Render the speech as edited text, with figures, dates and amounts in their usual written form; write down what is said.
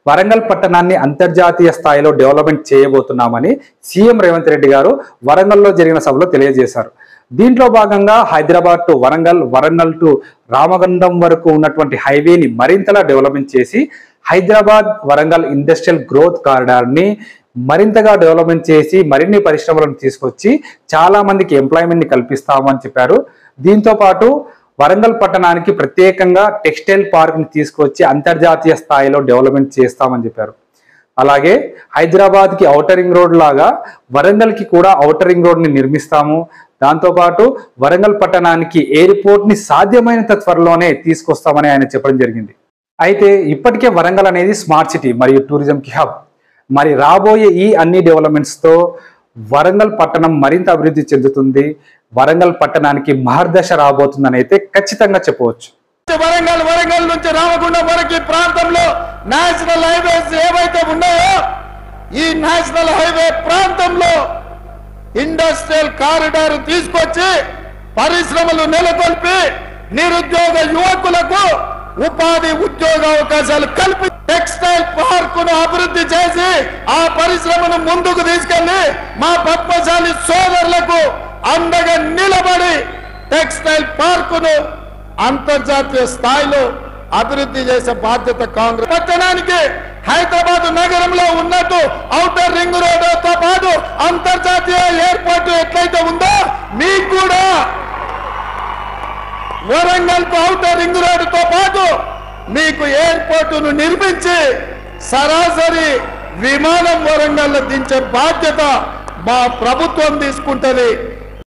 వరంగల్ పట్టణాన్ని అంతర్జాతీయ స్థాయిలో డెవలప్మెంట్ చేయబోతున్నామని సీఎం రేవంత్ రెడ్డి గారు వరంగల్లో జరిగిన సభలో తెలియజేశారు. దీంట్లో భాగంగా హైదరాబాద్ టు వరంగల్, వరంగల్ టు రామగుండం వరకు ఉన్నటువంటి హైవేని మరింతలా డెవలప్మెంట్ చేసి హైదరాబాద్ వరంగల్ ఇండస్ట్రియల్ గ్రోత్ కారిడార్ని మరింతగా డెవలప్మెంట్ చేసి మరిన్ని పరిశ్రమలను తీసుకొచ్చి చాలా మందికి ఎంప్లాయ్మెంట్ని కల్పిస్తామని చెప్పారు. దీంతో పాటు వరంగల్ పట్టణానికి ప్రత్యేకంగా టెక్స్టైల్ పార్క్ని తీసుకొచ్చి అంతర్జాతీయ స్థాయిలో డెవలప్మెంట్ చేస్తామని చెప్పారు. అలాగే హైదరాబాద్కి ఔటర్ రింగ్ రోడ్ లాగా వరంగల్కి కూడా ఔటర్ రింగ్ రోడ్ని నిర్మిస్తాము. దాంతోపాటు వరంగల్ పట్టణానికి ఎయిర్పోర్ట్ని సాధ్యమైనంత త్వరలోనే తీసుకొస్తామని ఆయన చెప్పడం జరిగింది. అయితే ఇప్పటికే వరంగల్ అనేది స్మార్ట్ సిటీ మరియు టూరిజంకి హబ్. మరి రాబోయే ఈ అన్ని డెవలప్మెంట్స్తో వరంగల్ పట్టణం మరింత అభివృద్ధి చెందుతుంది. వరంగల్ పట్టణానికి మహర్దశ రాబోతుందని అయితే ఖచ్చితంగా చెప్పవచ్చు. వరంగల్ నుంచి రామగుండం వరకు ప్రాంతంలో నేషనల్ హైవేస్ ఏవైతే ఉన్నాయో ఈ నేషనల్ హైవే ప్రాంతంలో ఇండస్ట్రియల్ కారిడార్ తీసుకొచ్చి పరిశ్రమలు నెలకొల్పి నిరుద్యోగ యువకులకు ఉపాధి ఉద్యోగ అవకాశాలు కల్పి టెక్స్టైల్ పార్కును అభివృద్ధి చేసి ఆ పరిశ్రమను ముందుకు తీసుకెళ్లి మా పద్మశాలి సోదరులకు అండగా నిలబడి టెక్స్టైల్ పార్కును అంతర్జాతీయ స్థాయిలో అభివృద్ధి చేసే బాధ్యత కాంగ్రెస్. పట్టణానికి హైదరాబాద్ నగరంలో ఉన్నట్టు ఔటర్ రింగ్ రోడ్డుతో పాటు అంతర్జాతీయ ఎయిర్పోర్ట్ ఎట్లయితే ఉందో మీకు కూడా వరంగల్ ఔటర్ రింగ్ రోడ్డుతో పాటు మీకు ఎయిర్పోర్టును నిర్మించి సరాసరి విమానం వరంగల్లో దించే బాధ్యత మా ప్రభుత్వం తీసుకుంటది.